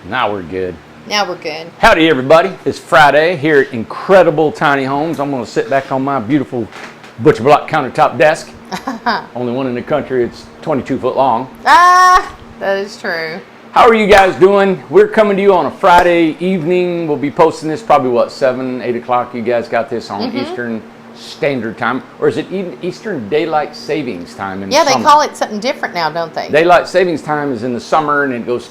Now we're good. Now we're good. Howdy, everybody. It's Friday here at Incredible Tiny Homes. I'm going to sit back on my beautiful butcher block countertop desk. Only one in the country. It's 22 foot long. Ah, that is true. How are you guys doing? We're coming to you on a Friday evening. We'll be posting this probably, 7, 8 o'clock. You guys got this on Eastern Standard Time. Or is it Eastern Daylight Savings Time in the summer? Yeah, they call it something different now, don't they? Daylight Savings Time is in the summer, and it goes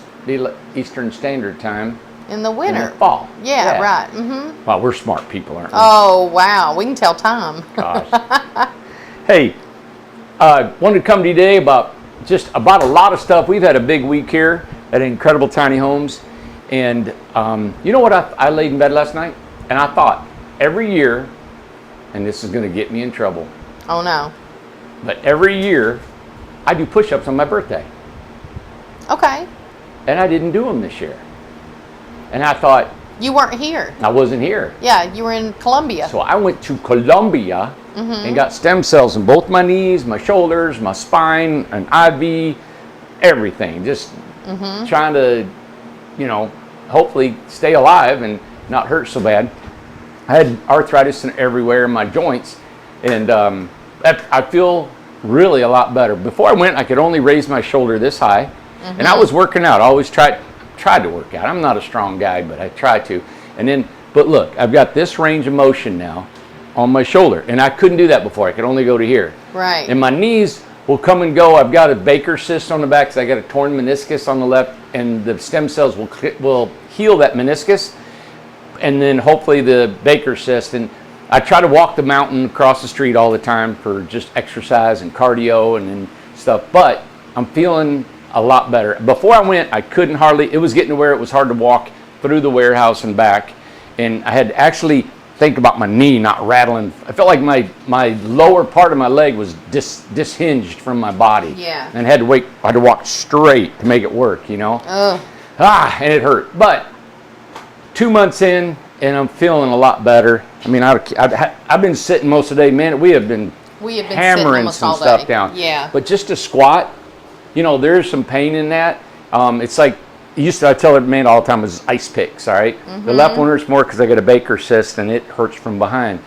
Eastern Standard Time in the winter. in the fall. Yeah, right. Mm-hmm. Wow, we're smart people, aren't we? Oh, wow. We can tell time. Gosh. Hey, wanted to come to you today about a lot of stuff. We've had a big week here at Incredible Tiny Homes. And you know what? I laid in bed last night, and I thought, every year, and this is going to get me in trouble, Oh, no. but every year, I do push-ups on my birthday. Okay. And I didn't do them this year. And I thought, You weren't here. I wasn't here. Yeah, you were in Colombia. So I went to Colombia and got stem cells in both my knees, my shoulders, my spine, an IV, everything. Just trying to, hopefully stay alive and not hurt so bad. I had arthritis everywhere in my joints, and I feel really a lot better. Before I went, I could only raise my shoulder this high, and I was working out. I always tried to work out. I'm not a strong guy, but I try to. But look, I've got this range of motion now on my shoulder, and I couldn't do that before. I could only go to here. Right. And my knees will come and go. I've got a Baker cyst on the back, so I got a torn meniscus on the left, and the stem cells will heal that meniscus, and then hopefully the Baker cyst. And I try to walk the mountain across the street all the time for just exercise and cardio and stuff, but I'm feeling a lot better. Before I went, I couldn't hardly, it was getting to where it was hard to walk through the warehouse and back, and I had to actually think about my knee not rattling. I felt like my lower part of my leg was dishinged from my body. Yeah. And I had to walk straight to make it work, Ugh. and it hurt. But 2 months in, and I'm feeling a lot better. I mean, I've been sitting most of the day. Man, we have been hammering some stuff down. Yeah. But just to squat, there's some pain in that. It's like, I tell every man all the time, is ice picks, all right? The left one hurts more because I got a Baker cyst, and it hurts from behind.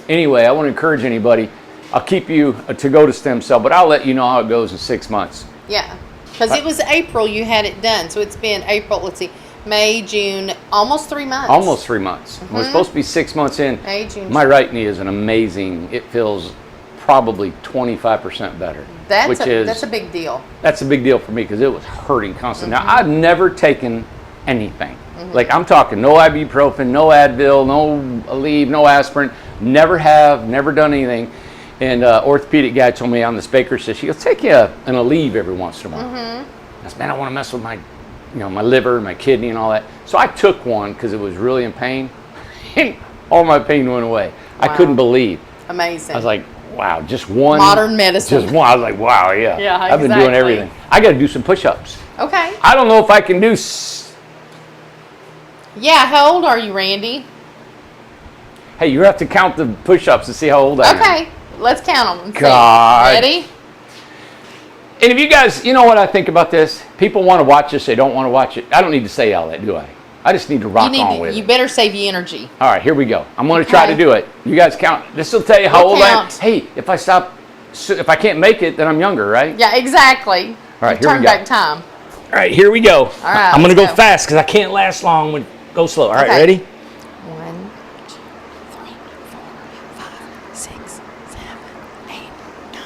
Anyway, I want to encourage anybody. I'll keep you to go to stem cell, but I'll let you know how it goes in 6 months. Yeah. Because it was April you had it done. So it's been April, let's see, May, June, almost 3 months. Almost 3 months. We're supposed to be 6 months in. May, June, My right knee is it feels probably 25% better. That's a big deal. That's a big deal for me because it was hurting constantly. Now, I've never taken anything. Like, I'm talking no ibuprofen, no Advil, no Aleve, no aspirin. Never have, never done anything. And orthopedic guy told me on this Baker cyst, he goes, take you an Aleve every once in a while. I said, man, I don't want to mess with my liver, my kidney, and all that. So I took one because it was really in pain. All my pain went away. Wow. I couldn't believe. Amazing. I was like, wow, just one. Modern medicine. Just one. I was like, wow, yeah. Yeah, I've been doing everything. I got to do some push-ups. Okay. I don't know if I can do. Yeah, how old are you, Randy? Hey, you have to count the push-ups to see how old I am. Okay, let's count them. God. Ready? And if you guys, you know what I think about this? People want to watch this, they don't want to watch it. I don't need to say all that, do I? I just need to rock on with it. You better save your energy. All right, here we go. I'm going to try to do it. You guys count. This will tell you how old I am. Hey, if I can't make it, then I'm younger, right? Yeah, exactly. All right, here Turn we go. back time. All right, here we go. All right, I'm going to let's go fast because I can't last long. Go slow. All right, Okay. ready? 1, 2, 3, 4, 5, 6, 7, 8, 9,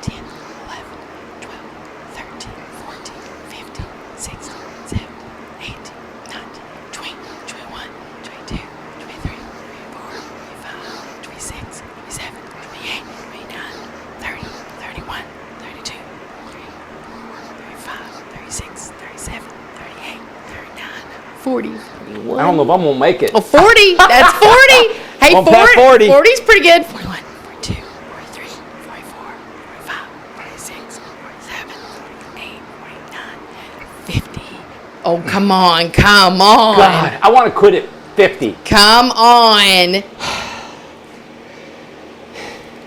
10, 11, 12, 13, 14, 15, 16, 17, 18, 19, 20, 21, 22, 23, 24, 25, 26, 27, 28, 29, 30, 31, 32, 35, 36, 37, 38, 39, 40. I don't know if I'm going to make it. Oh, 40. That's 40. Hey, I'm past 40. 40's pretty good. 41, 42, 43, 44, 45, 46, 47, 48, 49, 50. Oh, come on. Come on. God, I want to quit at 50. Come on.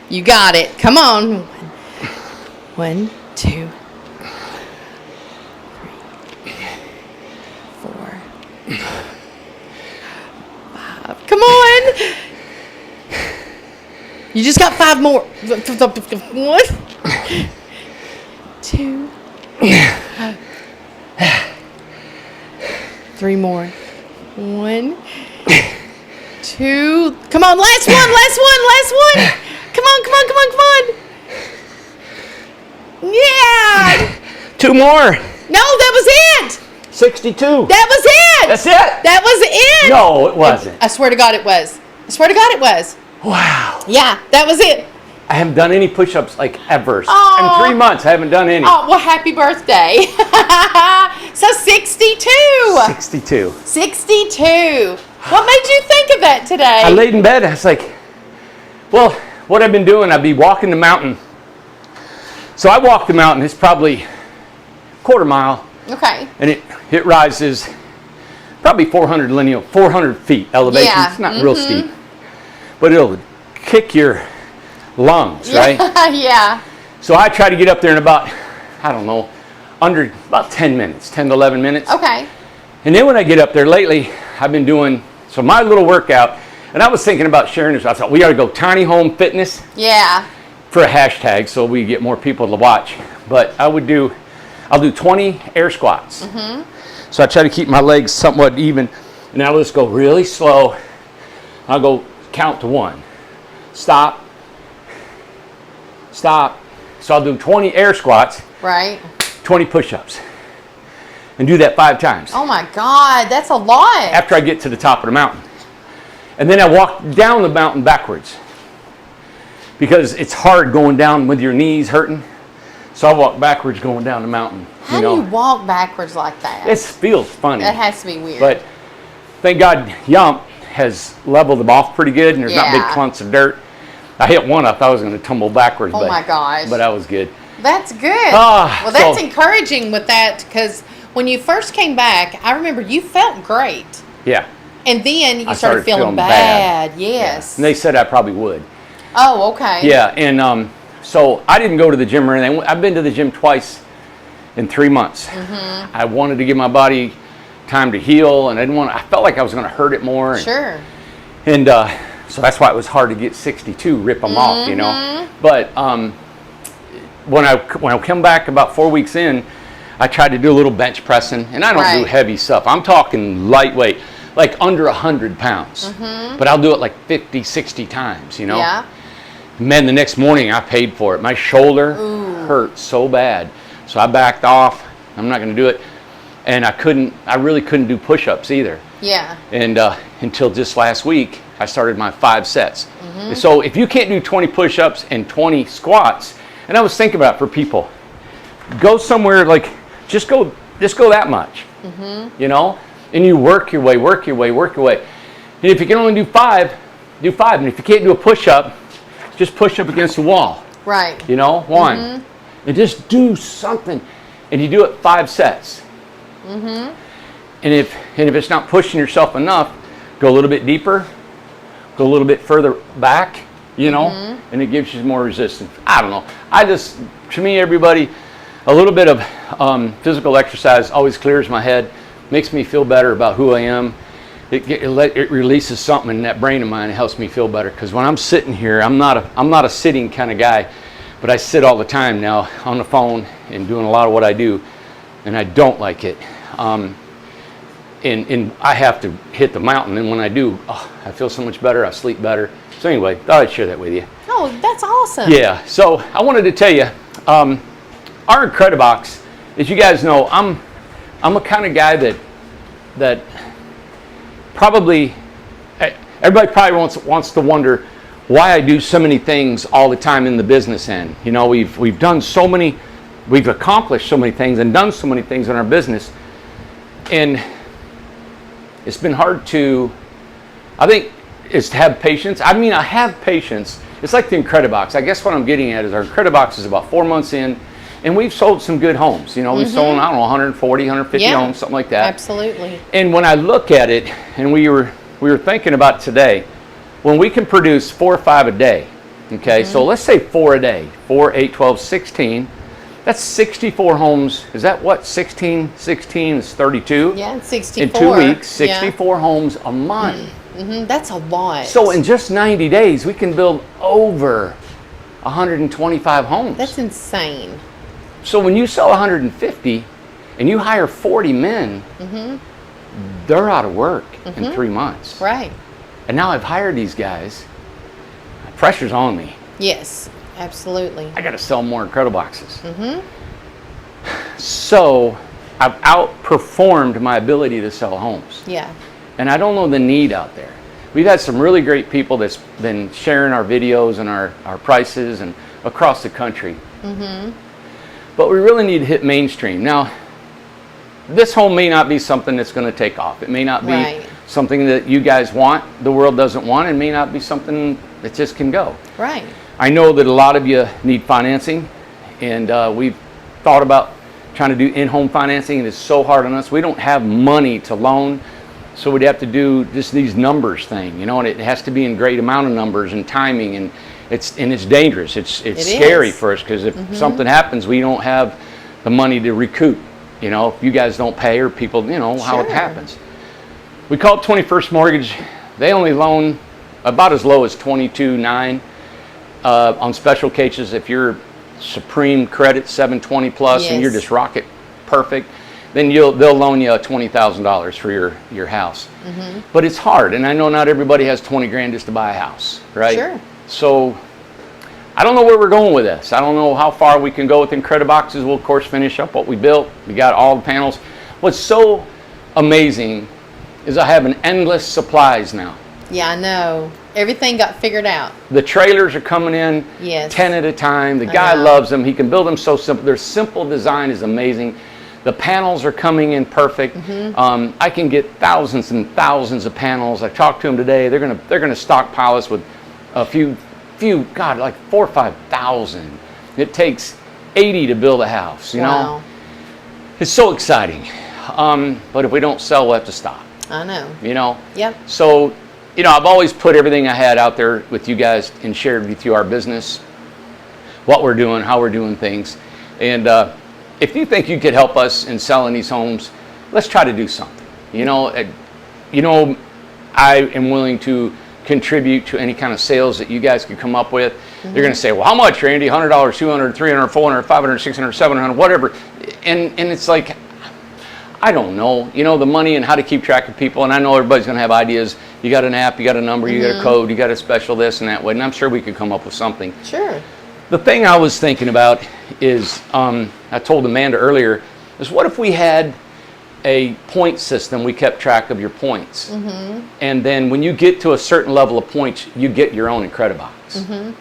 You got it. Come on. 1, 2, 3, 4, Come on. You just got 5 more. 1, 2, 3 more. 1, 2. Come on, last one. Come on. Yeah. 2 more. No, that was it. 62. That was it. That's it. That was it. No, it wasn't. I swear to God it was. Wow. Yeah, that was it. I haven't done any push-ups like ever. Aw. In 3 months, I haven't done any. Oh, well, happy birthday. So 62. 62. 62. What made you think of that today? I laid in bed. I was like, well, what I've been doing, I'd be walking the mountain. So I walk the mountain. It's probably a quarter mile. Okay. And it rises probably 400 feet elevation. Yeah. It's not real steep, but it'll kick your lungs, right? Yeah. So I try to get up there in about, I don't know, under about 10 minutes, 10 to 11 minutes. Okay. And then when I get up there lately, I've been doing, so my little workout, and I was thinking about sharing this. I thought we ought to go Tiny Home Fitness Yeah. for a hashtag so we get more people to watch. But I'll do 20 air squats. So I try to keep my legs somewhat even. And I'll just go really slow. I'll go count to 1. Stop. Stop. So I'll do 20 air squats, Right. 20 push-ups. And do that 5 times Oh my God, that's a lot. after I get to the top of the mountain. And then I walk down the mountain backwards because it's hard going down with your knees hurting. So I walk backwards going down the mountain. How do you walk backwards like that? It feels funny. That has to be weird. But thank God Yump has leveled them off pretty good and there's not big Yeah. clumps of dirt. I hit one, I thought I was going to tumble backwards. Oh my gosh. But that was good. That's good. Ah, well, that's so- encouraging with that because when you first came back, I remember you felt great. Yeah. And then you I started feeling bad. Yes. And they said I probably would. Oh, okay. Yeah, and so I didn't go to the gym or anything. I've been to the gym twice in 3 months. I wanted to give my body time to heal, and I felt like I was going to hurt it more. And, Sure. And so that's why it was hard to get 62, rip them off, you know. But when I come back about 4 weeks in, I tried to do a little bench pressing, and I don't do Right. heavy stuff. I'm talking lightweight, like under 100 pounds. But I'll do it like 50, 60 times, you know. Yeah. Man, the next morning I paid for it. My shoulder hurt so bad. So I backed off. I'm not going to do it. And I really couldn't do push-ups either. Yeah. And until just last week, I started my 5 sets. So if you can't do 20 push-ups and 20 squats, and I was thinking about it for people, go somewhere like, just go that much, you know? And you work your way. And if you can only do 5, do 5. And if you can't do a push-up, just push up against the wall, Right. you know, 1. And just do something. And you do it 5 sets. And if it's not pushing yourself enough, go a little bit deeper, go a little bit further back, you know, and it gives you more resistance. I don't know. To me, everybody, a little bit of physical exercise always clears my head, makes me feel better about who I am. It releases something in that brain of mine. It helps me feel better because when I'm sitting here, I'm not a sitting kind of guy, but I sit all the time now on the phone and doing a lot of what I do, and I don't like it. And I have to hit the mountain, and when I do, I feel so much better. I sleep better. So anyway, thought I'd share that with you. Oh, that's awesome. Yeah. So I wanted to tell you, our Incredibox, as you guys know, I'm a kind of guy that probably everybody probably wants to wonder why I do so many things all the time in the business end. You know, we've done so many, we've accomplished so many things and done so many things in our business, and it's been hard to, I think, is to have patience. I mean, I have patience. It's like the Incredibox. I guess what I'm getting at is our Incredibox is about 4 months in, and we've sold some good homes. You know, we've sold, I don't know, 140, 150 homes, something like that. Absolutely. And when I look at it, and we were thinking about today, when we can produce 4 or 5 a day, okay, so let's say 4 a day, 4, 8, 12, 16, That's 64 homes. Is that what? 16 is 32? Yeah, it's 64. In 2 weeks, 64 homes a month. That's a lot. So in just 90 days, we can build over 125 homes. That's insane. So when you sell 150 and you hire 40 men, they're out of work in 3 months. Right. And now I've hired these guys. Pressure's on me. Yes, absolutely. I got to sell more Incrediboxes. So I've outperformed my ability to sell homes. Yeah. And I don't know the need out there. We've had some really great people that's been sharing our videos and our prices and across the country. But we really need to hit mainstream. Now, this home may not be something that's going to take off. It may not be something that you guys want, the world doesn't want. It may not be something that just can go. Right. I know that a lot of you need financing, and we've thought about trying to do in-home financing, and it's so hard on us. We don't have money to loan, so we'd have to do just these numbers thing, you know, and it has to be in great amount of numbers and timing, and it's dangerous. It's scary for us, because if something happens, we don't have the money to recoup. You know, if you guys don't pay, or people, you know, how it happens. We call it 21st Mortgage. They only loan about as low as $22,900 on special cases. If you're Supreme Credit 720 plus and you're just rocket perfect, then they'll loan you $20,000 for your house. But it's hard, and I know not everybody has 20 grand just to buy a house, right? Sure. So I don't know where we're going with this. I don't know how far we can go with Incrediboxes. We'll of course finish up what we built. We got all the panels. What's so amazing is I have an endless supplies now. Yeah, I know. Everything got figured out. The trailers are coming in 10 at a time. The guy loves them. He can build them so simple. Their simple design is amazing. The panels are coming in perfect. I can get thousands and thousands of panels. I talked to them today. They're gonna stockpile us with a few, God, like 4,000 or 5,000. It takes 80 to build a house. You know, it's so exciting. But if we don't sell, we'll have to stop. I know. You know. Yep. So, you know, I've always put everything I had out there with you guys and shared with you our business, what we're doing, how we're doing things. And if you think you could help us in selling these homes, let's try to do something. You know, I am willing to contribute to any kind of sales that you guys could come up with. They're going to say, well, how much, Randy? $100, $200, $300, $400, $500, $600, $700, whatever. And it's like, I don't know, you know, the money and how to keep track of people. And I know everybody's going to have ideas. You got an app, you got a number, you got a code, you got a special this and that way. And I'm sure we could come up with something. Sure. The thing I was thinking about is, I told Amanda earlier, is what if we had a point system? We kept track of your points. And then when you get to a certain level of points, you get your own Incredibox.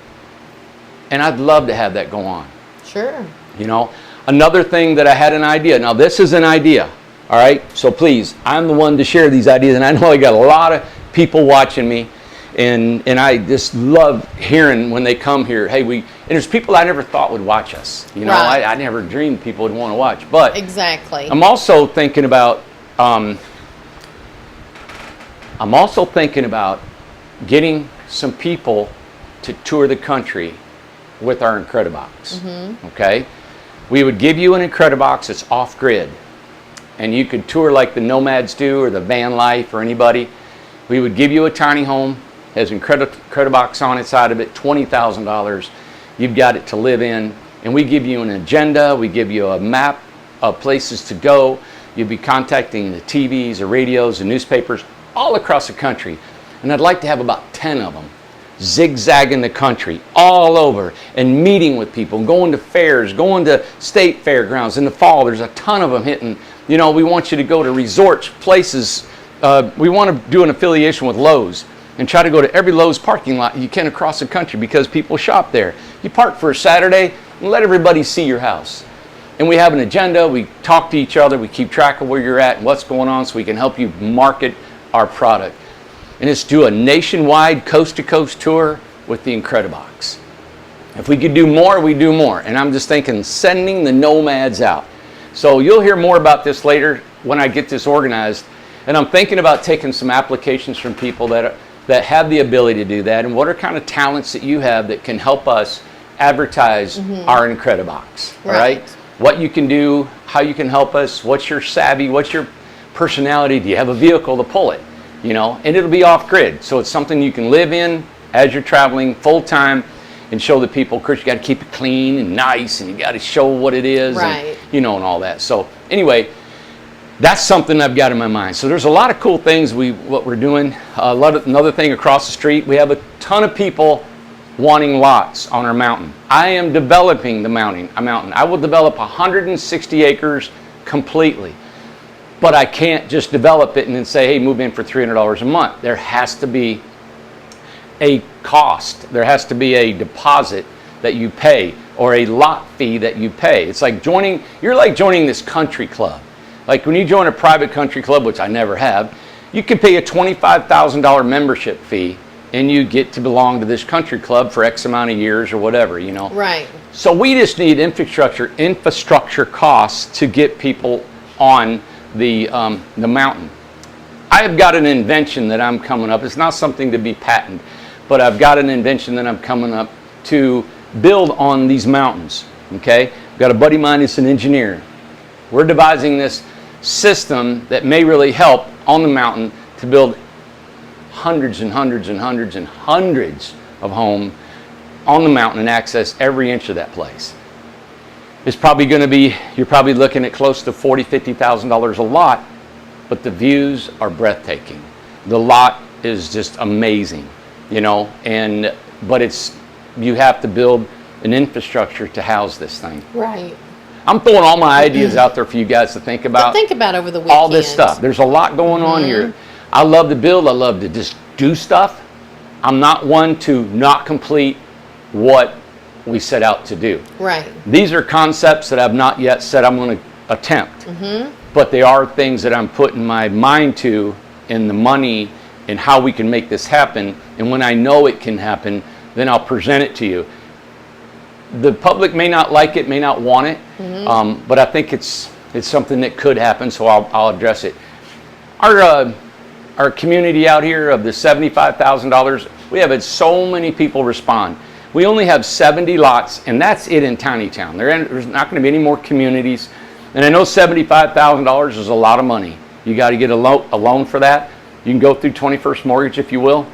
And I'd love to have that go on. Sure. You know, another thing that I had an idea. Now this is an idea. All right. So please, I'm the one to share these ideas. And I know I got a lot of people watching me. And I just love hearing when they come here, hey, and there's people I never thought would watch us. You know, I never dreamed people would want to watch. But exactly. I'm also thinking about getting some people to tour the country with our Incredibox. Okay? We would give you an Incredibox that's off-grid. And you could tour like the Nomads do, or the Van Life, or anybody. We would give you a tiny home, has Incredibox on its side of it, $20,000. You've got it to live in. And we give you an agenda. We give you a map of places to go. You'll be contacting the TVs, the radios, the newspapers, all across the country. And I'd like to have about 10 of them zigzagging the country, all over, and meeting with people, going to fairs, going to state fairgrounds. In the fall, there's a ton of them hitting. You know, we want you to go to resorts, places. We want to do an affiliation with Lowe's and try to go to every Lowe's parking lot you can across the country, because people shop there. You park for a Saturday and let everybody see your house. And we have an agenda. We talk to each other. We keep track of where you're at and what's going on, so we can help you market our product. And it's do a nationwide coast-to-coast tour with the Incredibox. If we could do more, we do more. And I'm just thinking sending the nomads out. So you'll hear more about this later when I get this organized. And I'm thinking about taking some applications from people that have the ability to do that, and what are kind of talents that you have that can help us advertise our Incredibox. All right? What you can do, how you can help us, what's your savvy, what's your personality, do you have a vehicle to pull it? You know, and it'll be off grid. So it's something you can live in as you're traveling full time and show the people. Of course, you got to keep it clean and nice, and you got to show what it is, and, you know, and all that. So anyway, that's something I've got in my mind. So there's a lot of cool things what we're doing. Another thing across the street, we have a ton of people wanting lots on our mountain. I am developing the mountain. I will develop 160 acres completely. But I can't just develop it and then say, hey, move in for $300 a month. There has to be a cost. There has to be a deposit that you pay or a lot fee that you pay. It's like you're like joining this country club. Like when you join a private country club, which I never have, you can pay a $25,000 membership fee and you get to belong to this country club for X amount of years or whatever, you know. Right. So we just need infrastructure costs to get people on the mountain. I have got an invention that I'm coming up. It's not something to be patented, but I've got an invention that I'm coming up to build on these mountains. Okay, I've got a buddy of mine who's an engineer. We're devising this system that may really help on the mountain to build hundreds and hundreds and hundreds and hundreds of homes on the mountain and access every inch of that place. It's probably going to be, you're probably looking at close to $40,000, $50,000 a lot, but the views are breathtaking. The lot is just amazing, you know, but you have to build an infrastructure to house this thing. Right. I'm throwing all my ideas out there for you guys to think about. Think about over the weekend. All this stuff. There's a lot going on here. I love to build. I love to just do stuff. I'm not one to not complete what we set out to do. Right. These are concepts that I've not yet said I'm going to attempt. But they are things that I'm putting my mind to, and the money, and how we can make this happen. And when I know it can happen, then I'll present it to you. The public may not like it, may not want it, but I think it's something that could happen, so I'll address it. Our community out here of the $75,000, we have had so many people respond. We only have 70 lots, and that's it in Tiny Town. There's not going to be any more communities. And I know $75,000 is a lot of money. You got to get a loan for that. You can go through 21st Mortgage, if you will.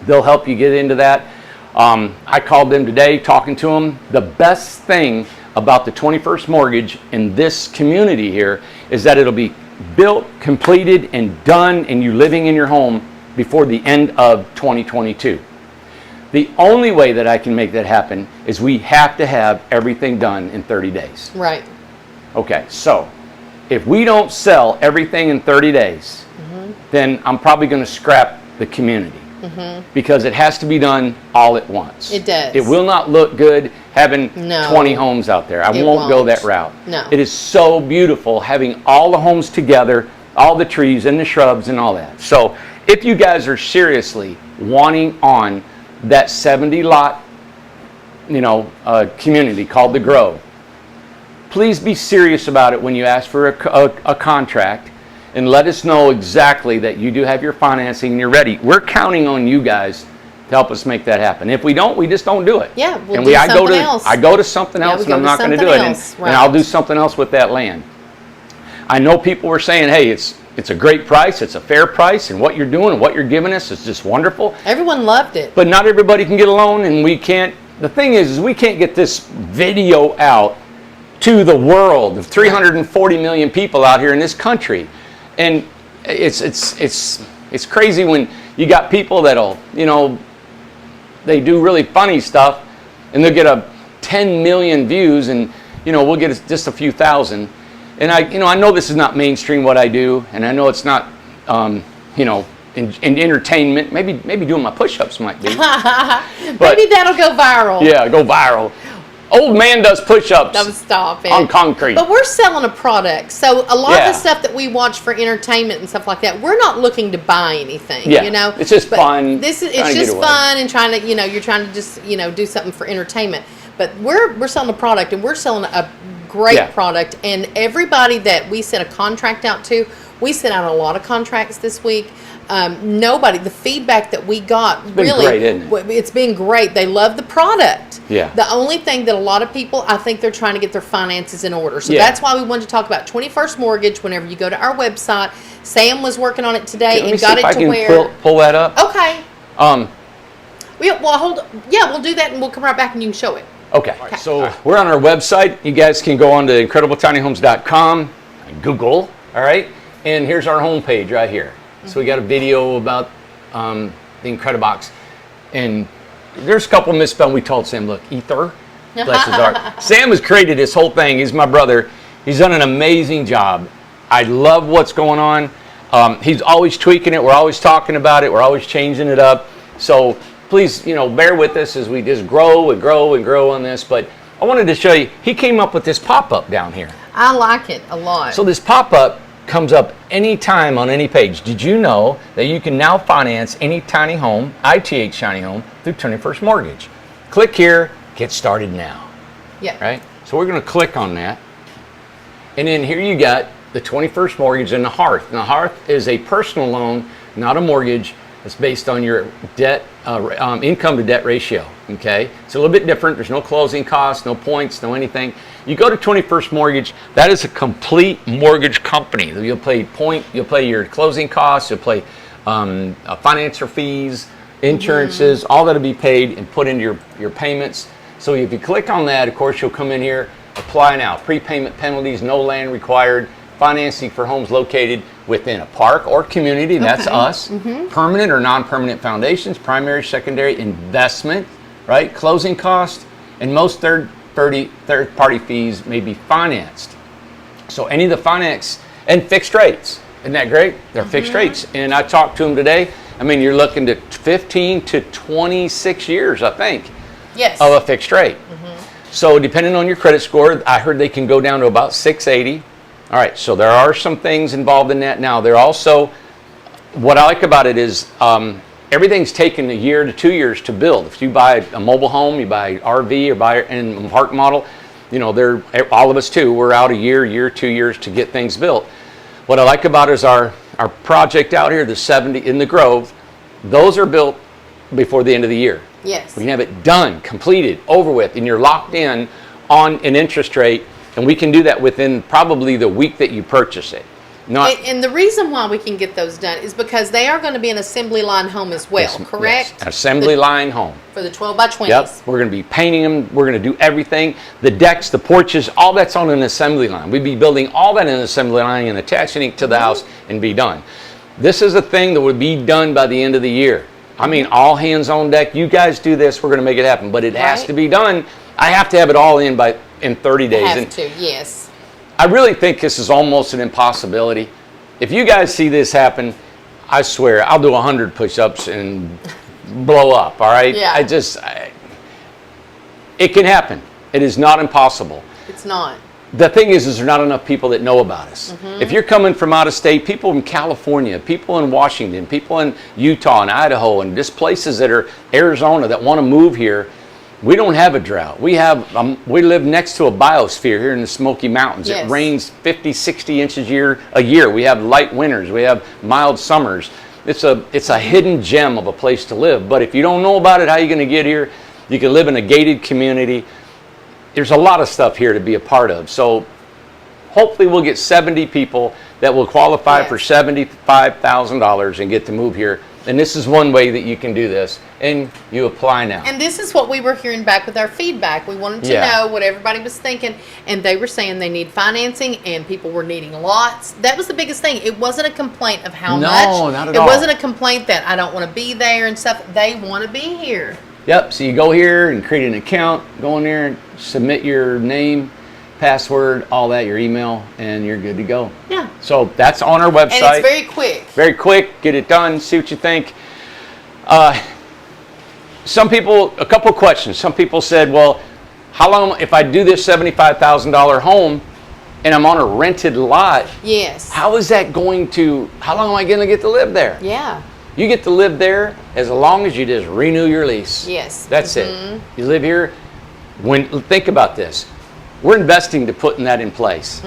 They'll help you get into that. I called them today, talking to them. The best thing about the 21st Mortgage in this community here is that it'll be built, completed, and done, and you living in your home before the end of 2022. The only way that I can make that happen is we have to have everything done in 30 days. Right. Okay, so if we don't sell everything in 30 days, then I'm probably going to scrap the community. Because it has to be done all at once. It does. It will not look good having 20 homes out there. I won't go that route. No. It is so beautiful having all the homes together, all the trees and the shrubs and all that. So if you guys are seriously wanting on that 70 lot, community called The Grove, please be serious about it when you ask for a contract. And let us know exactly that you do have your financing and you're ready. We're counting on you guys to help us make that happen. If we don't, we just don't do it. Yeah, we'll do something else. I go to something else and I'm not going to do it. And I'll do something else with that land. I know people were saying, hey, it's a great price, it's a fair price, and what you're doing and what you're giving us is just wonderful. Everyone loved it. But not everybody can get a loan, and we can't. The thing is we can't get this video out to the world of 340 million people out here in this country. And it's crazy when you got people that'll, they do really funny stuff and they'll get 10 million views and, we'll get just a few thousand. And I know this is not mainstream what I do, and I know it's not, in entertainment. Maybe doing my push-ups might be. Maybe that'll go viral. Yeah, go viral. Old man does push-ups on concrete. But we're selling a product. So a lot of the stuff that we watch for entertainment and stuff like that, we're not looking to buy anything, It's just fun. It's just fun and trying to, you're trying to just, do something for entertainment. But we're selling a product, and we're selling a great product. And everybody that we sent a contract out to, we sent out a lot of contracts this week. The feedback that we got, it's been great, isn't it? It's been great. They love the product. Yeah. The only thing that a lot of people, I think they're trying to get their finances in order. So Yeah. that's why we wanted to talk about 21st Mortgage. Whenever you go to our website, Sam was working on it today Let me and see got if it I to can where. pull that up. Okay. Um, We'll do that and we'll come right back and you can show it. Okay, so we're on our website. You guys can go on to IncredibleTinyHomes.com, Google, all right? And here's our homepage right here. So we got a video about the Incredibox. And there's a couple misspelled. We told Sam, look, Ether, bless his heart. Sam has created this whole thing. He's my brother. He's done an amazing job. I love what's going on. He's always tweaking it. We're always talking about it. We're always changing it up. So please, bear with us as we just grow and grow and grow on this. But I wanted to show you, he came up with this pop-up down here. I like it a lot. So this pop-up comes up anytime on any page. Did you know that you can now finance any tiny home, ITH tiny home, through 21st Mortgage? Click here, get started now. Yeah. Right? So we're going to click on that. And then here you got the 21st Mortgage and the Hearth. And the Hearth is a personal loan, not a mortgage. It's based on your debt, income to debt ratio. Okay, it's a little bit different. There's no closing costs, no points, no anything. You go to 21st Mortgage. That is a complete mortgage company. You'll pay your closing costs. You'll pay financer fees, insurances, all that'll be paid and put into your payments. So if you click on that, of course, you'll come in here, apply now. Prepayment penalties, no land required. Financing for homes located within a park or community, that's us. Permanent or non-permanent foundations, primary, secondary, investment, right? Closing cost, and most third-party fees may be financed. So any of the finance, and fixed rates. Isn't that great? They're fixed rates. And I talked to them today. I mean, you're looking to 15 to 26 years, I think, Yes. of a fixed rate. So depending on your credit score, I heard they can go down to about 680. All right, so there are some things involved in that. Now, there also, what I like about it is everything's taken a year to 2 years to build. If you buy a mobile home, you buy RV or buy an apartment model, they're all of us too. We're out a year, 2 years to get things built. What I like about it is our project out here, the 70 in the Grove, those are built before the end of the year. Yes. We can have it done, completed, over with, and you're locked in on an interest rate. And we can do that within probably the week that you purchase it. And the reason why we can get those done is because they are going to be an assembly line home as well, correct? Yes, assembly line home. For the 12 by 20s. Yep. We're going to be painting them. We're going to do everything. The decks, the porches, all that's on an assembly line. We'd be building all that in an assembly line and attaching it to the house and be done. This is a thing that would be done by the end of the year. I mean, all hands on deck. You guys do this. We're going to make it happen. But it has to be done. I have to have it all in 30 days. Yes. I really think this is almost an impossibility. If you guys see this happen, I swear I'll do 100 push-ups and blow up. All right. Yeah. It can happen. It is not impossible. It's not. The thing is there not enough people that know about us. If you're coming from out of state, people in California, people in Washington, people in Utah and Idaho, and just places that are Arizona that want to move here. We don't have a drought. We live next to a biosphere here in the Smoky Mountains. Yes. It rains 50, 60 inches a year. We have light winters. We have mild summers. It's a hidden gem of a place to live. But if you don't know about it, how are you going to get here? You can live in a gated community. There's a lot of stuff here to be a part of. So hopefully we'll get 70 people that will qualify for $75,000 and get to move here. And this is one way that you can do this. And you apply now. And this is what we were hearing back with our feedback. We wanted to know what everybody was thinking. And they were saying they need financing and people were needing lots. That was the biggest thing. It wasn't a complaint of how much. No, not at all. It wasn't a complaint that I don't want to be there and stuff. They want to be here. Yep, so you go here and create an account, go in there and submit your name, password, all that, your email, and you're good to go. Yeah. So that's on our website. And it's very quick. Very quick, get it done, see what you think. Some people, a couple of questions. Some people said, well, how long, if I do this $75,000 home and I'm on a rented lot, yes. how is that going to, how long am I going to get to live there? Yeah. You get to live there as long as you just renew your lease. Yes. That's it. You live here. Think about this. We're investing to putting that in place.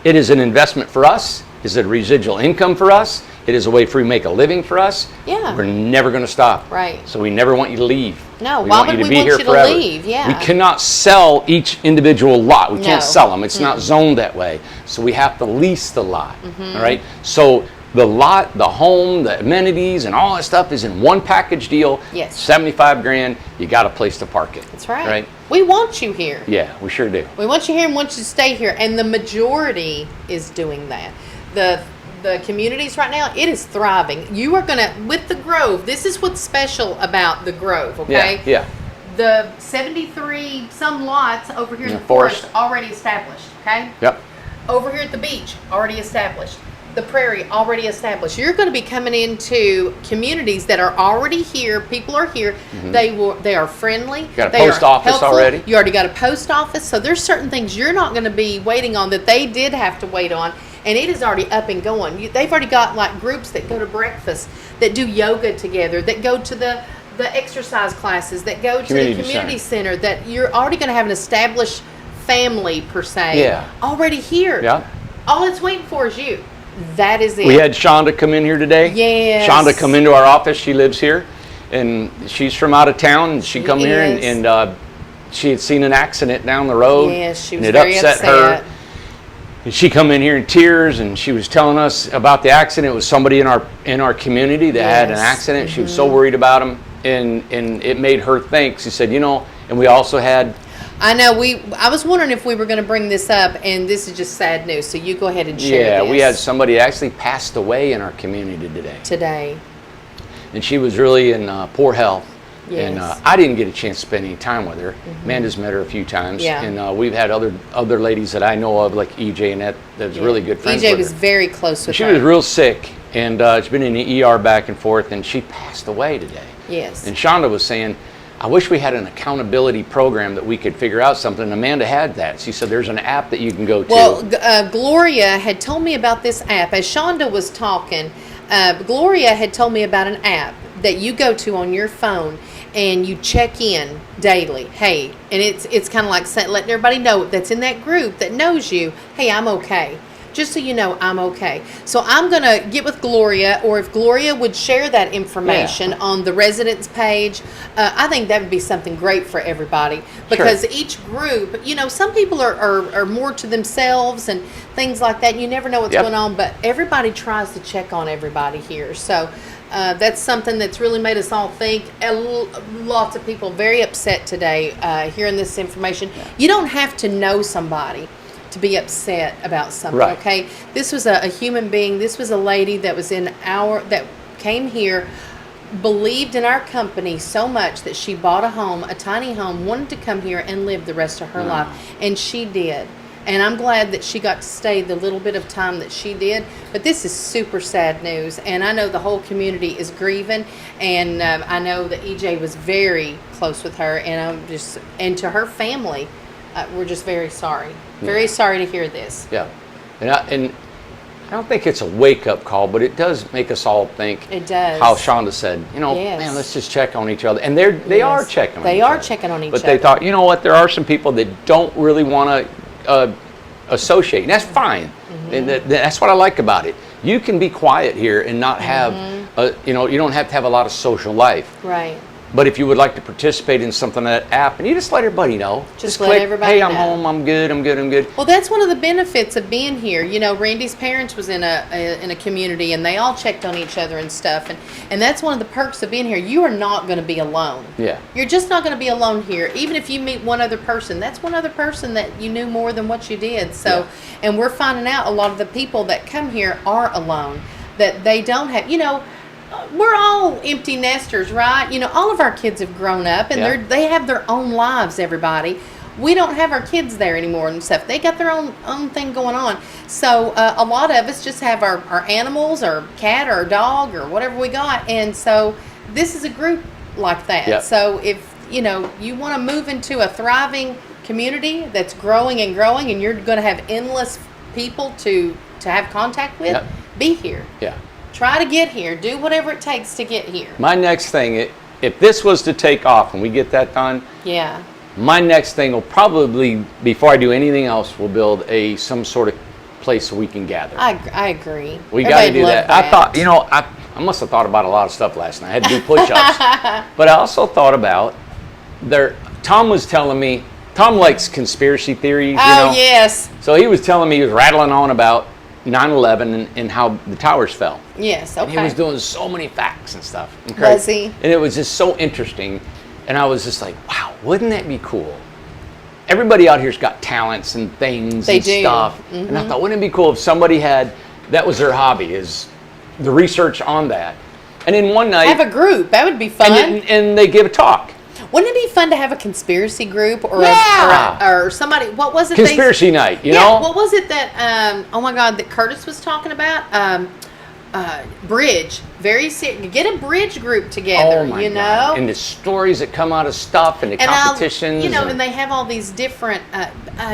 It is an investment for us. Is it a residual income for us? It is a way for you to make a living for us. Yeah. We're never going to stop. Right. So we never want you to leave. No, we why want would you to we be want here you to forever. leave? Yeah. We cannot sell each individual lot. We No. can't sell them. It's not zoned that way. So we have to lease the lot. Mm-hmm. All right. So the lot, the home, the amenities, and all that stuff is in one package deal. Yes. 75 grand. You got a place to park it. That's right. Right. We want you here. Yeah, we sure do. We want you here and want you to stay here, and the majority is doing that. The communities right now, it is thriving. You are gonna with the Grove. This is what's special about the Grove. Okay. Yeah. The 73 some lots over here in Yeah, the forest already established. Okay. Yep. Over here at the beach, already established. The prairie, already established. You're going to be coming into communities that are already here. People are here. They are friendly. You got a they post are office helpful. already? You already got a post office. So there's certain things you're not going to be waiting on that they did have to wait on. And it is already up and going. They've already got like groups that go to breakfast, that do yoga together, that go to the exercise classes, that go to the community center, that you're already going to have an established family per se. Yeah. Already here. Yeah. All it's waiting for is you. That is it. We had Shonda come in here today. Yes. Shonda come into our office. She lives here, and she's from out of town. And she come here, and she had seen an accident down the road. Yes, she was and it very upset her. And she come in here in tears, and she was telling us about the accident. It was somebody in our community that had an accident. She was so worried about him, and it made her think. She said, and we also had. I know I was wondering if we were going to bring this up, and this is just sad news. So you go ahead and share this. Yeah, we had somebody actually passed away in our community today. And she was really in poor health. Yes. And I didn't get a chance to spend any time with her. Amanda's met her a few times. Yeah. And we've had other ladies that I know of, like EJ, and that's really good friends EJ with was her. very close with She her. was real sick, and she's been in the ER back and forth, and she passed away today. Yes. And Shonda was saying, I wish we had an accountability program that we could figure out something. And Amanda had that. She said there's an app that you can go to. Well, Gloria had told me about this app. As Shonda was talking, Gloria had told me about an app that you go to on your phone and you check in daily. Hey, and it's kind of like letting everybody know that's in that group that knows you. Hey, I'm okay. Just so you know, I'm okay. So I'm going to get with Gloria, or if Gloria would share that information on the residents page, I think that would be something great for everybody. Because each group, some people are more to themselves and things like that. You never know what's going on, but everybody tries to check on everybody here. So that's something that's really made us all think. Lots of people very upset today hearing this information. You don't have to know somebody to be upset about something, okay? This was a human being. This was a lady that was that came here, believed in our company so much that she bought a tiny home, wanted to come here and live the rest of her life, and she did. And I'm glad that she got to stay the little bit of time that she did. But this is super sad news, and I know the whole community is grieving, and I know that EJ was very close with her, and to her family. We're just very sorry. Very sorry to hear this. Yeah. And I don't think it's a wake-up call, but it does make us all think. It does. How Shonda said, man, let's just check on each other. And they are checking on each other. They are checking on each other. But they thought, you know what, there are some people that don't really want to associate. And that's fine. And that's what I like about it. You can be quiet here and not have, you don't have to have a lot of social life. Right. But if you would like to participate in something like that app, and you just let everybody know. Just click, let everybody know. Hey, I'm home. I'm good. Well, that's one of the benefits of being here. Randy's parents was in a community, and they all checked on each other and stuff. And that's one of the perks of being here. You are not going to be alone. Yeah. You're just not going to be alone here. Even if you meet one other person, that's one other person that you knew more than what you did. So, and we're finding out a lot of the people that come here are alone, that they don't have, we're all empty nesters, right? All of our kids have grown up, and they have their own lives, everybody. We don't have our kids there anymore and stuff. They got their own thing going on. So a lot of us just have our animals, or cat or dog or whatever we got. And so this is a group like that. Yep. So if, you want to move into a thriving community that's growing and growing, and you're going to have endless people to have contact with, be here. Yeah. Try to get here. Do whatever it takes to get here. My next thing, if this was to take off and we get that done, my next thing will probably, before I do anything else, we'll build some sort of place we can gather. I agree. We got to Everybody'd do love that. I thought, I must have thought about a lot of stuff last night. I had to do push-ups. But I also thought about Tom was telling me, Tom likes conspiracy theories, Oh, yes. So he was telling me, he was rattling on about 9/11 and how the towers fell. Yes, okay. And he was doing so many facts and stuff. Was he? And it was just so interesting. And I was just like, wow, wouldn't that be cool? Everybody out here's got talents and things They and do. stuff. Mm-hmm. And I thought, wouldn't it be cool if somebody that was their hobby, is the research on that. And then one night, Have a group. That would be fun. and they give a talk. Wouldn't it be fun to have a conspiracy group or Yeah. or somebody? What was it? Conspiracy night, you know? What was it that? Oh my God, that Curtis was talking about? Bridge. Get a bridge group together. Oh my you know. God. And the stories that come out of stuff and the competitions. And they have all these different.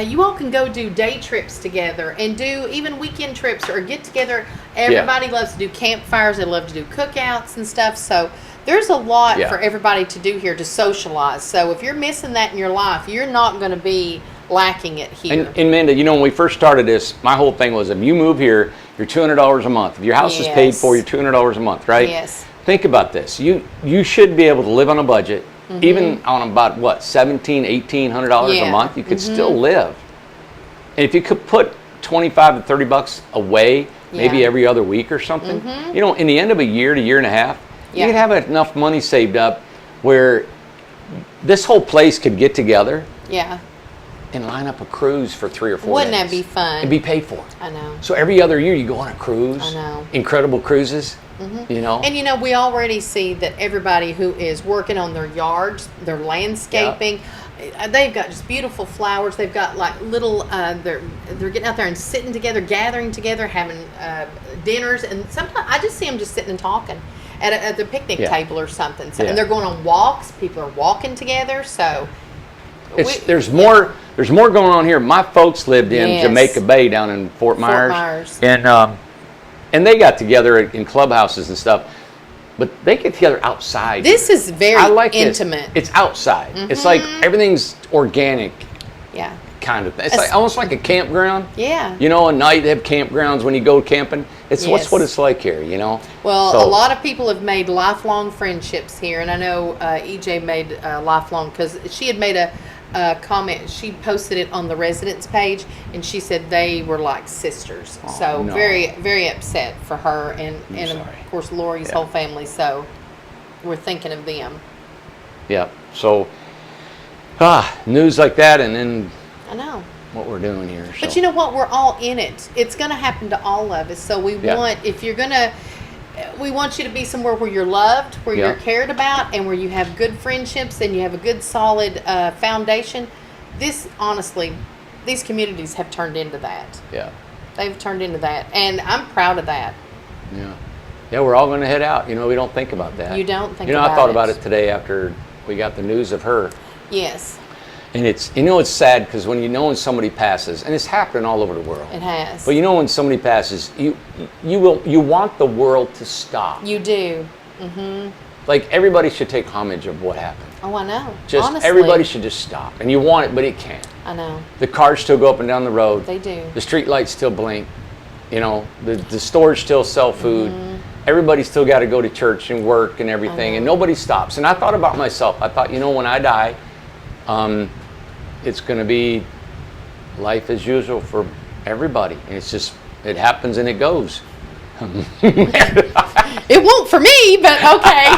You all can go do day trips together and do even weekend trips or get together. Everybody loves to do campfires. They love to do cookouts and stuff. So there's a lot for everybody to do here to socialize. So if you're missing that in your life, you're not going to be lacking it here. And Amanda, when we first started this, my whole thing was, if you move here, you're $200 a month. If your house is paid for, you're $200 a month, right? Yes. Think about this. You should be able to live on a budget, even on about what, $1,700, $1,800 a month. You could still live. And if you could put $25 to $30 away, maybe every other week or something, in the end of a year to year and a half, you could have enough money saved up where this whole place could get together. Yeah. And line up a cruise for 3 or 4 Wouldn't days. that be fun? And be paid for. I know. So every other year you go on a cruise. I know. Incredible cruises. And we already see that everybody who is working on their yards, their landscaping, they've got just beautiful flowers. They've got like little, they're getting out there and sitting together, gathering together, having dinners, and sometimes I just see them just sitting and talking at the picnic table or something. So, and they're going on walks. People are walking together. So there's more going on here. My folks lived in Jamaica Bay down in Fort Myers. And they got together in clubhouses and stuff, but they get together outside. This is very intimate. It's outside. It's like everything's organic. Yeah. Kind of. It's like almost like a campground. Yeah. At night they have campgrounds when you go camping. It's what it's like here, Well, a lot of people have made lifelong friendships here, and I know EJ made lifelong, because she had made a comment. She posted it on the residence page, and she said they were like sisters. Very, very upset for her and of course Lori's whole family. So we're thinking of them. Yeah. So news like that, and then I know what we're doing here. But you know what? We're all in it. It's going to happen to all of us. So we want you to be somewhere where you're loved, where you're cared about, and where you have good friendships and you have a good solid foundation. Honestly, these communities have turned into that. Yeah. They've turned into that, and I'm proud of that. Yeah. Yeah, we're all going to head out. We don't think about that. You don't think about it. I thought about it today after we got the news of her. Yes. And it's sad because when somebody passes, and it's happening all over the world. It has. But when somebody passes, you want the world to stop. You do. Mm-hmm. Like everybody should take homage of what happened. Oh, I know. Honestly. Everybody should just stop. And you want it, but it can't. I know. The cars still go up and down the road. They do. The street lights still blink. The stores still sell food. Mm-hmm. Everybody's still got to go to church and work and everything, and nobody stops. And I thought about myself. I thought, when I die, it's going to be life as usual for everybody. And it happens and it goes. It won't for me, but okay.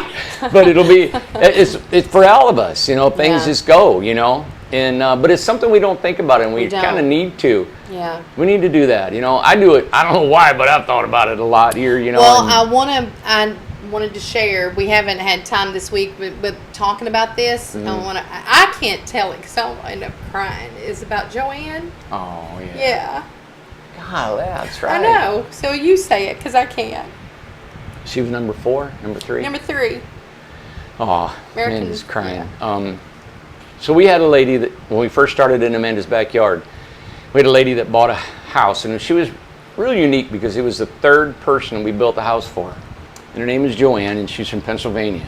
But it's for all of us, things just go, and but it's something we don't think about, and we kind of need to. Yeah. We need to do that, I do it. I don't know why, but I've thought about it a lot here, Well, I wanted to share. We haven't had time this week, but talking about this, I can't tell it because I'll end up crying. It's about Joanne. Oh yeah. Yeah. God, that's right. I know. So you say it because I can't. She was number 4, number 3. Number 3. Oh, Amanda's crying. Yeah. So we had a lady that when we first started in Amanda's backyard, we had a lady that bought a house, and she was really unique because it was the 3rd person we built a house for. And her name is Joanne, and she's from Pennsylvania.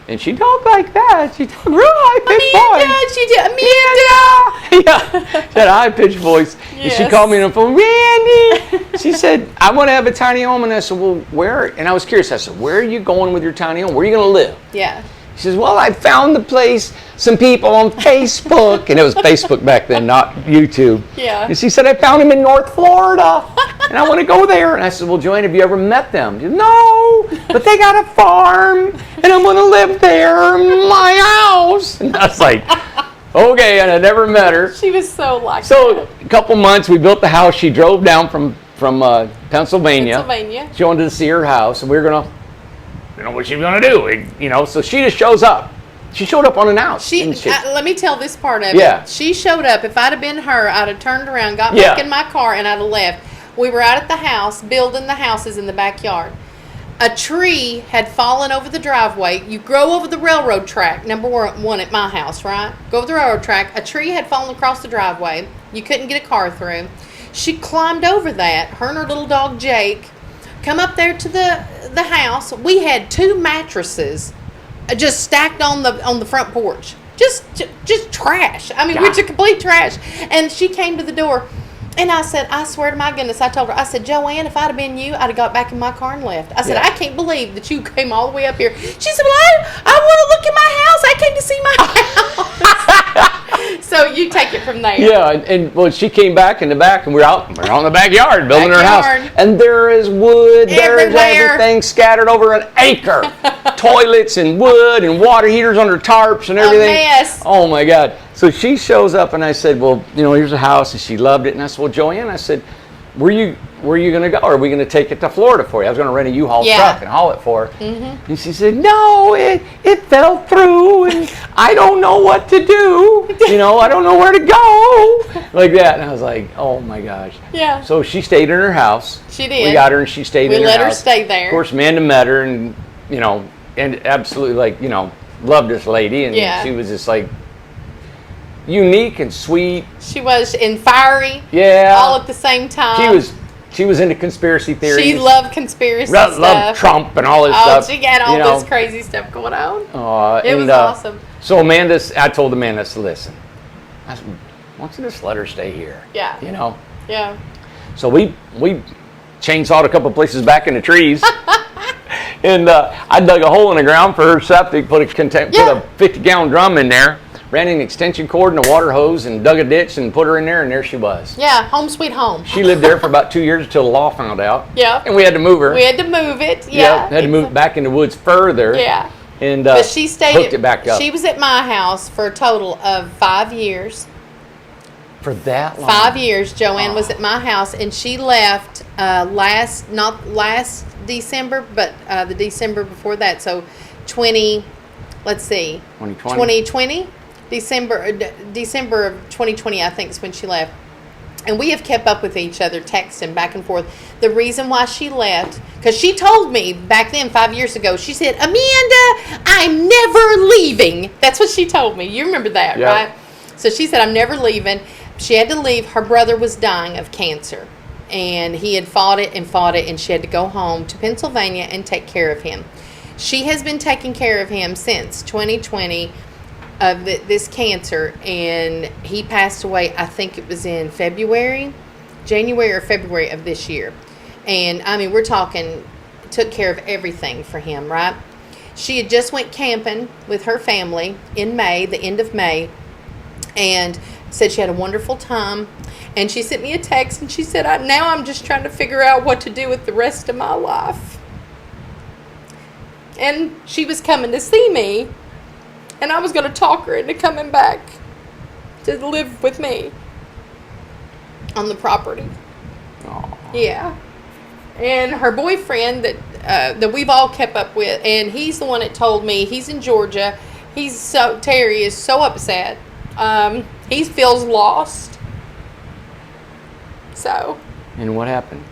And she talked like that. She talked real high-pitched voice. She did. Amanda! Yeah, she had a high-pitched voice. Yes. And she called me on the phone, Randy, She said, I want to have a tiny home. And I said, well, where? And I was curious. I said, where are you going with your tiny home? Where are you going to live? Yeah. She says, well, I found the place, some people on Facebook. And it was Facebook back then, not YouTube. Yeah. And she said, I found them in North Florida. And I want to go there. And I said, well, Joanne, have you ever met them? She said, no, but they got a farm. And I'm going to live there in my house. And I was like, okay. And I never met her. She was so like So a couple months, we built the house. She drove down from Pennsylvania. She wanted to see her house. And we were going to, what she's going to do. So she just shows up. She showed up unannounced. Let me tell this part of Yeah. it. She showed up. If I'd have been her, I'd have turned around, got back in my car, and I'd have left. We were out at the house, building the houses in the backyard. A tree had fallen over the driveway. You go over the railroad track, number one at my house, right? Go over the railroad track. A tree had fallen across the driveway. You couldn't get a car through. She climbed over that. Her and her little dog, Jake, come up there to the house. We had 2 mattresses just stacked on the front porch. Just trash. I mean, we're just complete trash. And she came to the door. And I said, I swear to my goodness, I told her, I said, Joanne, if I'd have been you, I'd have got back in my car and left. I said, I can't believe that you came all the way up here. She said, well, I want to look at my house. I came to see my house. So you take it from there. Yeah, and well, she came back in the back, and we're out in the backyard building her house. And there is wood, there's everything scattered over an acre. Toilets and wood and water heaters under tarps and everything. A mess. Oh my God. So she shows up, and I said, well, here's a house, and she loved it. And I said, well, Joanne, I said, where are you going to go? Are we going to take it to Florida for you? I was going to rent a U-Haul truck and haul it for her. Mm-hmm. And she said, no, it fell through, and I don't know what to do. I don't know where to go. Like that. And I was like, oh my gosh. Yeah. So she stayed in her house. She did. We got her, and she stayed in her house. We let her stay there. Of course, Amanda met her, and, and absolutely, loved this lady. And she was just like, unique and sweet. She was and fiery. Yeah. All at the same time. She was into conspiracy theories. She loved conspiracy stuff. Loved Trump and all this stuff. Oh, she had all this crazy stuff going on. It was awesome. So I told Amanda, listen, I said, why don't you just let her stay here? Yeah. Yeah. So we chainsawed a couple places back in the trees. And I dug a hole in the ground for her septic, put a 50-gallon drum in there. Ran an extension cord and a water hose and dug a ditch and put her in there, and there she was. Yeah, home sweet home. She lived there for about 2 years until the law found out. Yeah. And we had to move her. We had to move it. Yeah. Had to move it back in the woods further. Yeah. And but she stayed hooked it back up. She was at my house for a total of 5 years. For that long? 5 years, Joanne was at my house, and she left not last December, but the December before that. So 2020? December of 2020, I think, is when she left. And we have kept up with each other, texting back and forth. The reason why she left, because she told me back then, 5 years ago, she said, Amanda, I'm never leaving. That's what she told me. You remember that, right? So she said, I'm never leaving. She had to leave. Her brother was dying of cancer. And he had fought it, and she had to go home to Pennsylvania and take care of him. She has been taking care of him since 2020 of this cancer, and he passed away, I think it was in January or February of this year. And I mean, we're talking, took care of everything for him, right? She had just went camping with her family in May, the end of May, and said she had a wonderful time. And she sent me a text, and she said, now I'm just trying to figure out what to do with the rest of my life. And she was coming to see me, and I was going to talk her into coming back to live with me on the property. Aww. Yeah. And her boyfriend that we've all kept up with, and he's the one that told me, he's in Georgia. Terry is so upset. He feels lost. So. And what happened?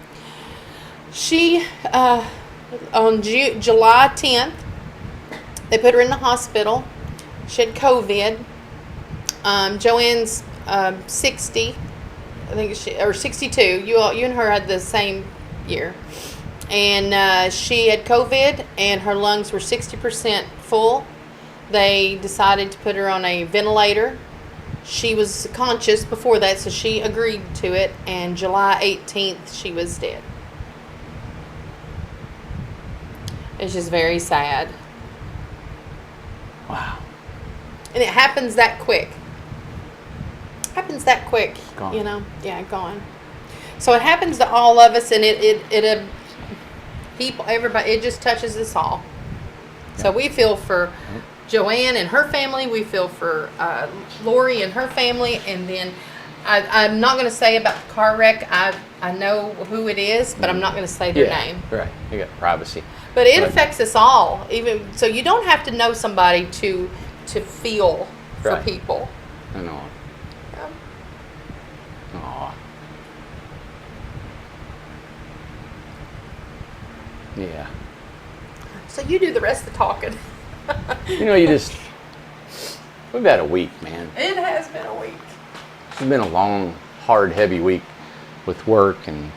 She, on July 10th, they put her in the hospital. She had COVID. Joanne's 60, I think, or 62. You and her had the same year, and she had COVID, and her lungs were 60% full. They decided to put her on a ventilator, she was conscious before that, so she agreed to it. And July 18th, she was dead. It's just very sad. Wow. And it happens that quick. Gone. You know? Yeah, gone. So it happens to all of us, and it people, everybody, it just touches us all. So we feel for Joanne and her family. We feel for Lori and her family. And then I'm not going to say about the car wreck. I know who it is, but I'm not going to say their name. Right. You got privacy. But it affects us all. Even so, you don't have to know somebody to feel for Right. people. I know. Aw. Yeah. So you do the rest of the talking. You know, we've had a week, man. It has been a week. It's been a long, hard, heavy week with work, and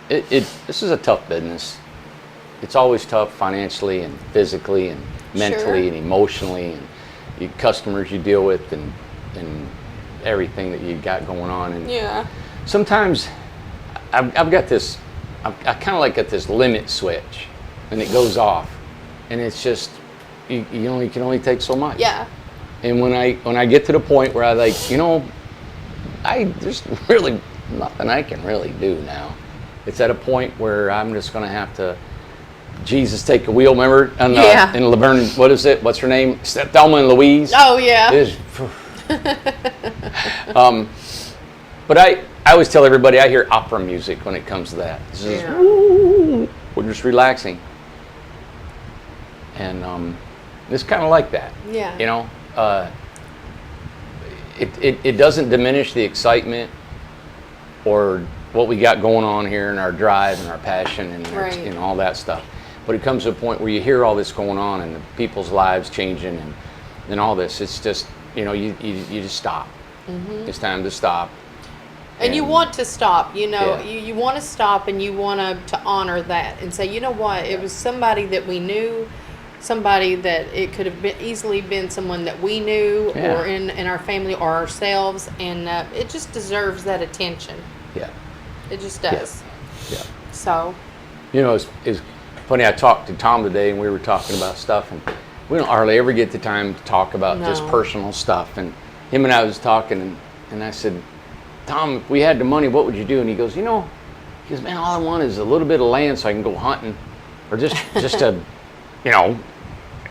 this is a tough business. It's always tough financially and physically and mentally and emotionally, and customers you deal with and everything that you got going on. And sometimes I've got this, I kind of like got this limit switch, and it goes off, and it's just you can only take so much. Yeah. And when I get to the point where I there's really nothing I can really do now. It's at a point where I'm just going to have to, Jesus take the wheel. Remember in Laverne, what is it? What's her name? Thelma and Louise. Oh yeah. But I always tell everybody I hear opera music when it comes to that. This is, we're just relaxing, and it's kind of like that. Yeah. You know, it doesn't diminish the excitement or what we got going on here and our drive and our passion and all that stuff. But it comes to a point where you hear all this going on and the people's lives changing and all this. It's just, you just stop. Mm-hmm. It's time to stop. And you want to stop, you want to stop, and you want to honor that and say, you know what, it was somebody that we knew, somebody that it could have easily been someone that we knew or in our family or ourselves, and it just deserves that attention. Yeah. It just does. Yeah. So. It's funny, I talked to Tom today, and we were talking about stuff, and we don't hardly ever get the time to talk about just personal stuff. And him and I was talking, and I said, Tom, if we had the money, what would you do? And he goes, man, all I want is a little bit of land so I can go hunting, or just a,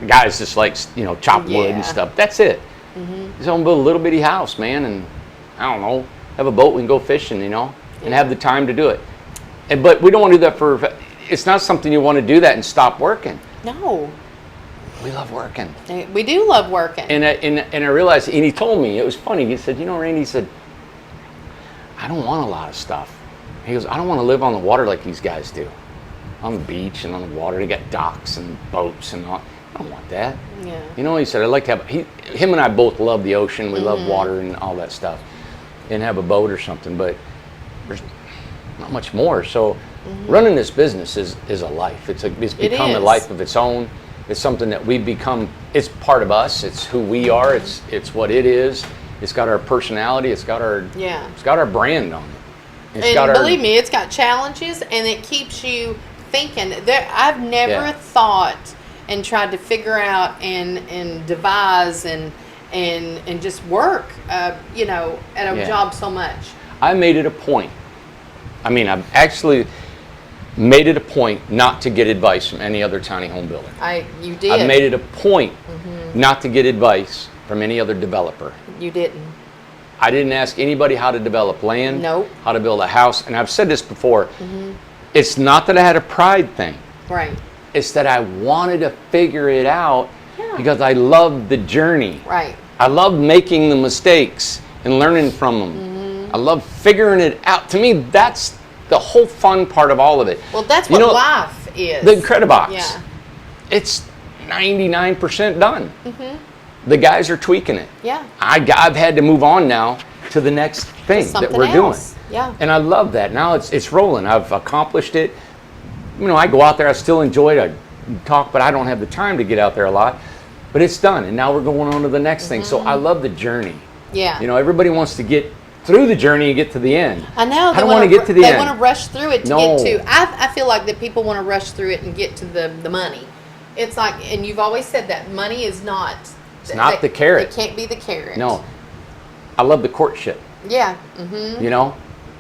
guys just like, chop wood and stuff. That's it. Mm-hmm. He's gonna build a little bitty house, man, and I don't know, have a boat, we can go fishing, and have the time to do it. But we don't want to do that it's not something you want to do that and stop working. No. We love working. We do love working. And I realized, and he told me, it was funny, he said, Randy, he said, I don't want a lot of stuff. He goes, I don't want to live on the water like these guys do. On the beach and on the water, they got docks and boats and all. I don't want that. Yeah. He said, I'd like to have, him and I both love the ocean. We love water and all that stuff. And have a boat or something, but there's not much more. So running this business is a life. It's become a life of its own. It's something that we've become. It's part of us. It's who we are. It's what it is. It's got our personality. It's got our brand on it. Believe me, it's got challenges, and it keeps you thinking. I've never thought and tried to figure out and devise and just work, at a job so much. I made it a point. I've actually made it a point not to get advice from any other tiny home builder. You did. I've made it a point not to get advice from any other developer. You didn't. I didn't ask anybody how to develop land, Nope. how to build a house. And I've said this before. It's not that I had a pride thing. Right. It's that I wanted to figure it out because I loved the journey. Right. I loved making the mistakes and learning from them. I love figuring it out. To me, that's the whole fun part of all of it. Well, that's what life is. The Incredibox. It's 99% done. The guys are tweaking it. Yeah. I've had to move on now to the next thing that we're doing. Yeah. And I love that. Now it's rolling. I've accomplished it. I go out there. I still enjoy to talk, but I don't have the time to get out there a lot. But it's done, and now we're going on to the next thing. So I love the journey. Yeah. You know, everybody wants to get through the journey and get to the end. I know. I don't want to get to the end. They want to rush through it to No. get to. I feel like that people want to rush through it and get to the money. It's like, and you've always said that money is not. It's not the carrot. It can't be the carrot. No. I love the courtship. Yeah. Mm-hmm. You know,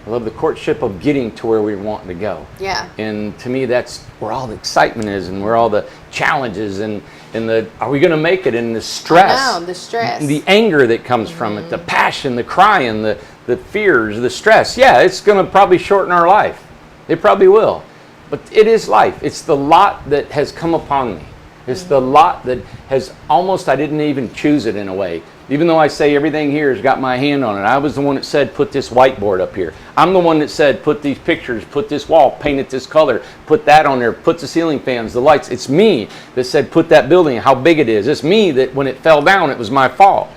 I love the courtship of getting to where we're wanting to go. Yeah. And to me, that's where all the excitement is, and where all the challenges and the are we going to make it, and the stress. I know, the stress. And the anger that comes from it, the passion, the crying, the fears, the stress. Yeah, it's going to probably shorten our life. It probably will. But it is life. It's the lot that has come upon me. It's the lot that has almost, I didn't even choose it in a way. Even though I say everything here has got my hand on it. I was the one that said, put this whiteboard up here. I'm the one that said, put these pictures, put this wall, paint it this color, put that on there, put the ceiling fans, the lights. It's me that said, put that building, how big it is. It's me that when it fell down, it was my fault.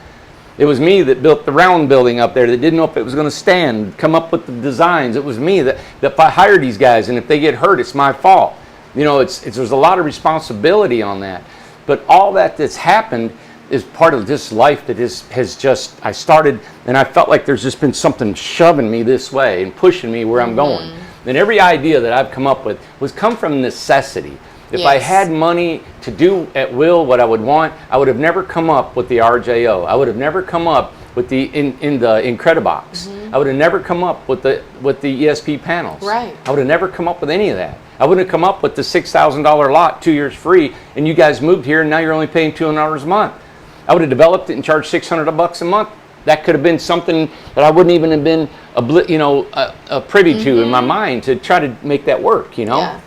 It was me that built the round building up there that didn't know if it was going to stand, come up with the designs. It was me that if I hired these guys and if they get hurt, it's my fault. You know, there's a lot of responsibility on that. But all that's happened is part of this life that has just, I started and I felt like there's just been something shoving me this way and pushing me where I'm going. And every idea that I've come up with was come from necessity. If I had money to do at will what I would want, I would have never come up with the RJO. I would have never come up with the Incredibox. I would have never come up with the ESP panels. Right. I would have never come up with any of that. I wouldn't have come up with the $6,000 lot, 2 years free, and you guys moved here and now you're only paying $200 a month. I would have developed it and charged $600 a month. That could have been something that I wouldn't even have been privy to in my mind to try to make that work, you know? Yeah.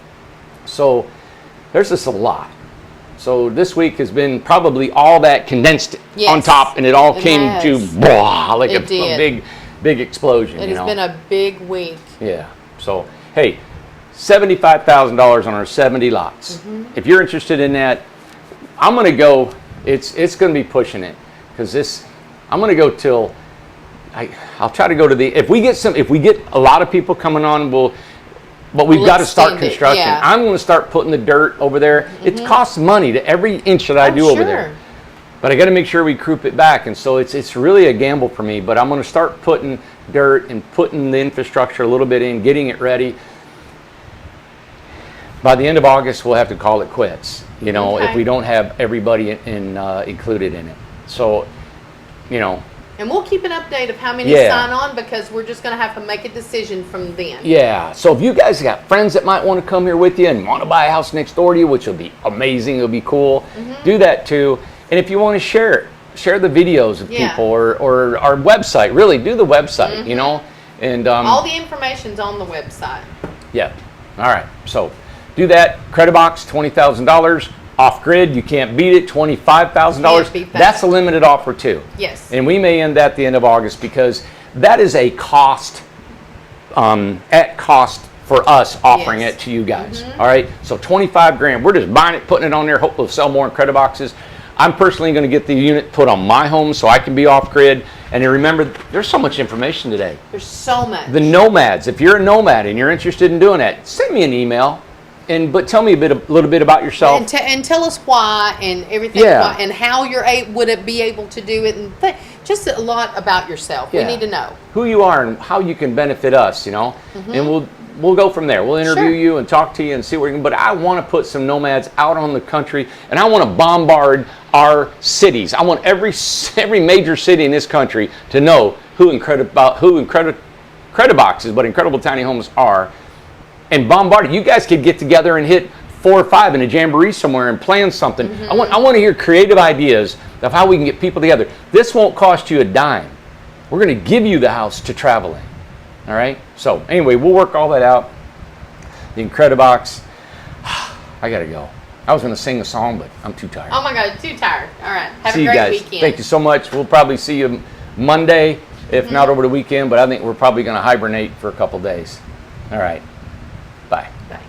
So there's just a lot. So this week has been probably all that condensed on top, and it all came to blah, like a big explosion. It has been a big week. Yeah. So hey, $75,000 on our 70 lots. If you're interested in that, I'm going to go. It's going to be pushing it because I'm going to go till I'll try to go to if we get a lot of people coming on, but we've got to start construction. Yeah. I'm going to start putting the dirt over there. It costs money to every inch that I do over there. But I got to make sure we croup it back. And so it's really a gamble for me. But I'm going to start putting dirt and putting the infrastructure a little bit in, getting it ready. By the end of August, we'll have to call it quits. You know, if we don't have everybody included in it. So, you know. And we'll keep an update of how many sign on because we're just going to have to make a decision from then. Yeah. So if you guys got friends that might want to come here with you and want to buy a house next door to you, which will be amazing, it'll be cool, do that too. And if you want to share the videos of people or our website, really do the website, you know. And all the information's on the website. Yeah. All right. So do that. Credibox, $20,000. Off grid, you can't beat it. $25,000. That's a limited offer too. Yes. And we may end at the end of August because that is a cost at cost for us offering it to you guys. All right. So 25 grand. We're just buying it, putting it on there. Hope we'll sell more Incrediboxes. I'm personally going to get the unit put on my home so I can be off grid. And remember, there's so much information today. There's so much. The nomads. If you're a nomad and you're interested in doing that, send me an email. But tell me a little bit about yourself. And tell us why and everything. Why, and how you're would it be able to do it. And just a lot about yourself. We need to know. Who you are and how you can benefit us, you know. And we'll go from there. We'll interview you and talk to you and see where you can. But I want to put some nomads out on the country. And I want to bombard our cities. I want every major city in this country to know who Incrediboxes, but Incredible Tiny Homes are. And bombard it. You guys could get together and hit 4 or 5 in a jamboree somewhere and plan something. I want to hear creative ideas of how we can get people together. This won't cost you a dime. We're going to give you the house to travel in. All right? So anyway, we'll work all that out. The Incredibox. I got to go. I was going to sing a song, but I'm too tired. Oh my God, too tired. All right. Have see a great you guys. weekend. Thank you so much. We'll probably see you Monday, if not over the weekend, but I think we're probably going to hibernate for a couple days. All right. Bye. Bye.